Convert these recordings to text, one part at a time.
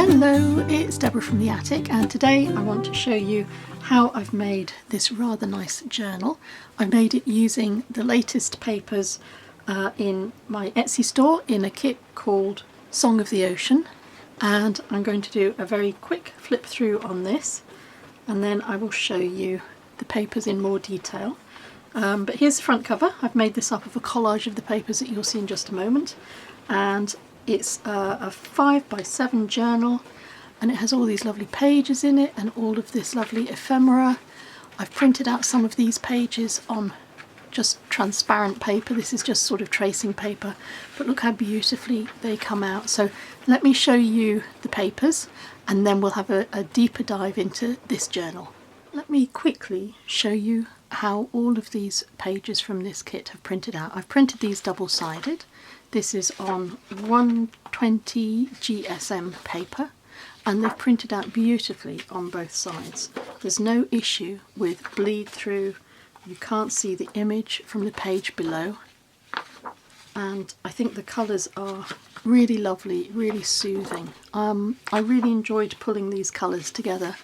Hello, it's Deborah from the attic, and today I want to show you how I've made this rather nice journal. I made it using the latest papers in my Etsy store in a kit called Song of the Ocean, and I'm going to do a very quick flip through on this and then I will show you the papers in more detail. But here's the front cover. I've made this up of a collage of the papers that you'll see in just a moment, and it's a 5x7 journal, and it has all these lovely pages in it and all of this lovely ephemera. I've printed out some of these pages on just transparent paper. This is just sort of tracing paper, but look how beautifully they come out. So let me show you the papers and then we'll have a deeper dive into this journal. Let me quickly show you how all of these pages from this kit have printed out. I've printed these double-sided. This is on 120 GSM paper, and they've printed out beautifully on both sides. There's no issue with bleed through. You can't see the image from the page below, and I think the colours are really lovely, really soothing. I really enjoyed pulling these colours together.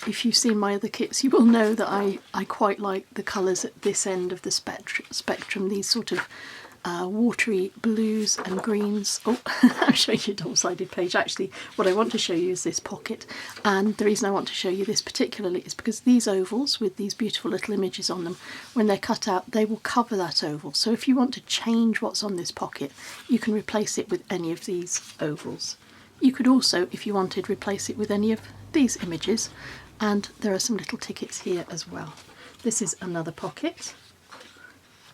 If you've seen my other kits, you will know that I quite like the colours at this end of the spectrum, these sort of watery blues and greens. Oh, I'm showing you a double-sided page. Actually, what I want to show you is this pocket, and the reason I want to show you this particularly is because these ovals with these beautiful little images on them, when they're cut out, they will cover that oval. So if you want to change what's on this pocket, you can replace it with any of these ovals. You could also, if you wanted, replace it with any of these images, and there are some little tickets here as well. This is another pocket.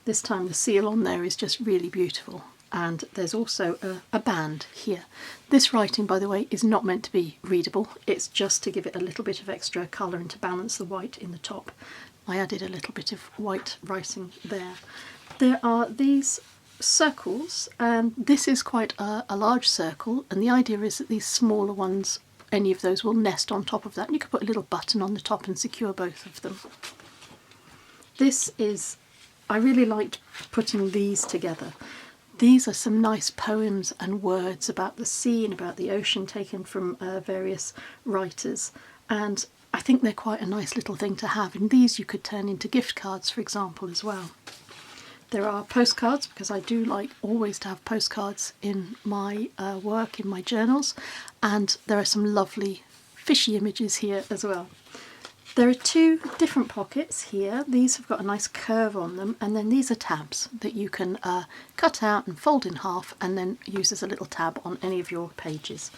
This time the seal on there is just really beautiful, and there's also a band here. This writing, by the way, is not meant to be readable. It's just to give it a little bit of extra colour and to balance the white in the top. I added a little bit of white writing there. There are these circles, and this is quite a large circle, and the idea is that these smaller ones, any of those, will nest on top of that. You could put a little button on the top and secure both of them. This is, I really liked putting these together. These are some nice poems and words about the sea and about the ocean taken from various writers, and I think they're quite a nice little thing to have, and these you could turn into gift cards, for example, as well. There are postcards, because I do like always to have postcards in my work, in my journals, and there are some lovely fishy images here as well. There are two different pockets here. These have got a nice curve on them, and then these are tabs that you can cut out and fold in half and then use as a little tab on any of your pages.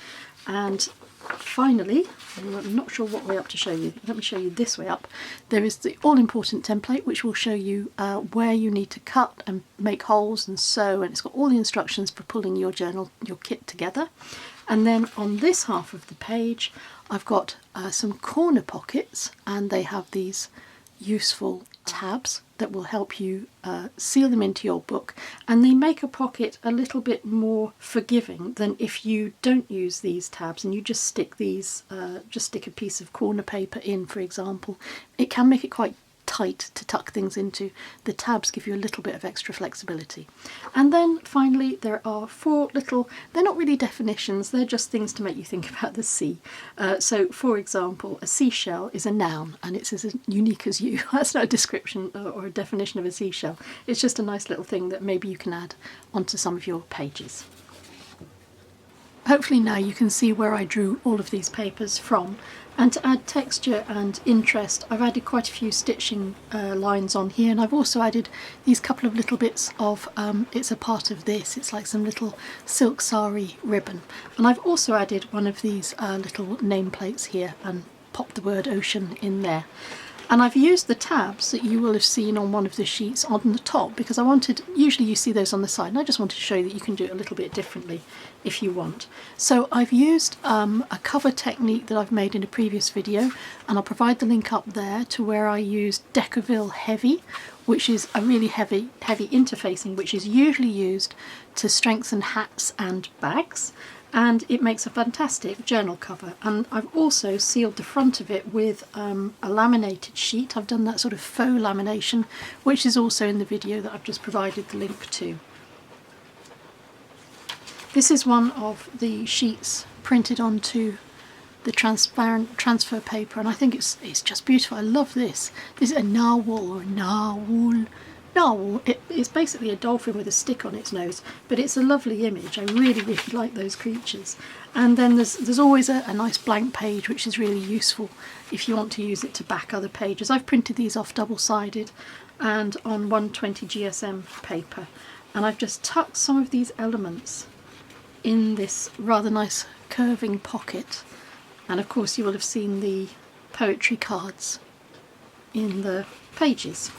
And finally, I'm not sure what way up to show you. Let me show you this way up. There is the all-important template, which will show you where you need to cut and make holes and sew, and it's got all the instructions for pulling your journal, your kit together. And then on this half of the page, I've got some corner pockets, and they have these useful tabs that will help you seal them into your book, and they make a pocket a little bit more forgiving than if you don't use these tabs and you just stick these, just stick a piece of corner paper in, for example. It can make it quite tight to tuck things into. The tabs give you a little bit of extra flexibility. And then finally there are four little, they're not really definitions, they're just things to make you think about the sea. So for example, a seashell is a noun, and it's as unique as you. That's not a description or a definition of a seashell. It's just a nice little thing that maybe you can add onto some of your pages. Hopefully now you can see where I drew all of these papers from, and to add texture and interest I've added quite a few stitching lines on here, and I've also added these couple of little bits of, it's a part of this, it's like some little silk sari ribbon, and I've also added one of these little nameplates here and popped the word ocean in there. And I've used the tabs that you will have seen on one of the sheets on the top, because I wanted, usually you see those on the side, and I just wanted to show you that you can do it a little bit differently if you want. So I've used a cover technique that I've made in a previous video, and I'll provide the link up there to where I used Decaville Heavy, which is a really heavy interfacing, which is usually used to strengthen hats and bags. And it makes a fantastic journal cover. And I've also sealed the front of it with a laminated sheet. I've done that sort of faux lamination, which is also in the video that I've just provided the link to. This is one of the sheets printed onto the transparent transfer paper, and I think it's just beautiful. I love this. This is a narwhal or narwhal. Narwhal. It's basically a dolphin with a stick on its nose, but it's a lovely image. I really, really like those creatures. And then there's always a nice blank page, which is really useful if you want to use it to back other pages. I've printed these off double-sided and on 120 GSM paper, and I've just tucked some of these elements in this rather nice curving pocket. And of course you will have seen the poetry cards in the pages.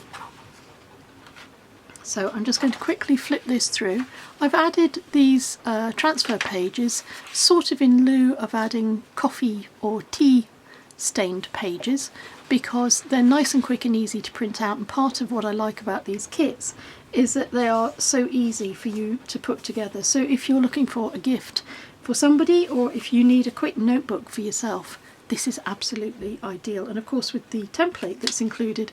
So I'm just going to quickly flip this through. I've added these transfer pages sort of in lieu of adding coffee or tea stained pages, because they're nice and quick and easy to print out, and part of what I like about these kits is that they are so easy for you to put together. So if you're looking for a gift for somebody, or if you need a quick notebook for yourself, this is absolutely ideal. And of course with the template that's included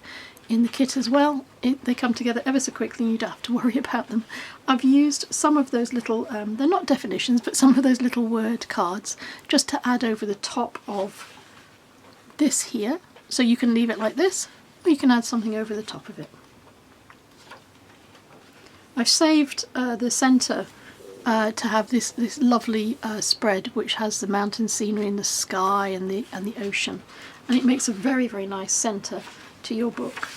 in the kit as well, they come together ever so quickly and you don't have to worry about them. I've used some of those little, they're not definitions, but some of those little word cards just to add over the top of this here. So you can leave it like this, or you can add something over the top of it. I've saved the centre to have this lovely spread which has the mountain scenery and the sky and the ocean, and it makes a very, very nice centre to your book.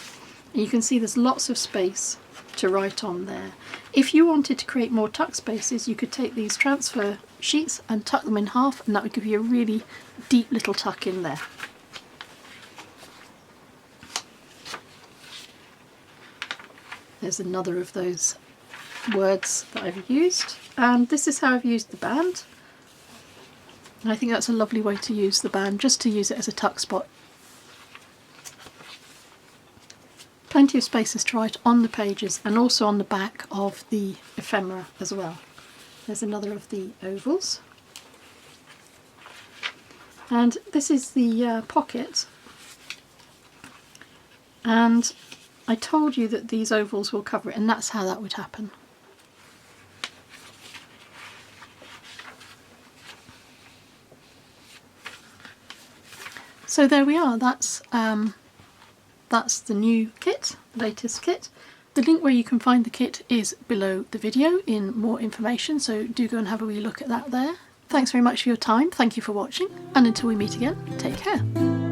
And you can see there's lots of space to write on there. If you wanted to create more tuck spaces, you could take these transfer sheets and tuck them in half, and that would give you a really deep little tuck in there. There's another of those words that I've used, and this is how I've used the band. And I think that's a lovely way to use the band, just to use it as a tuck spot. Plenty of spaces to write on the pages and also on the back of the ephemera as well. There's another of the ovals, and this is the pocket, and I told you that these ovals will cover it, and that's how that would happen. So there we are, that's the new kit, latest kit. The link where you can find the kit is below the video in more information, so do go and have a wee look at that there. Thanks very much for your time, thank you for watching, and until we meet again, take care.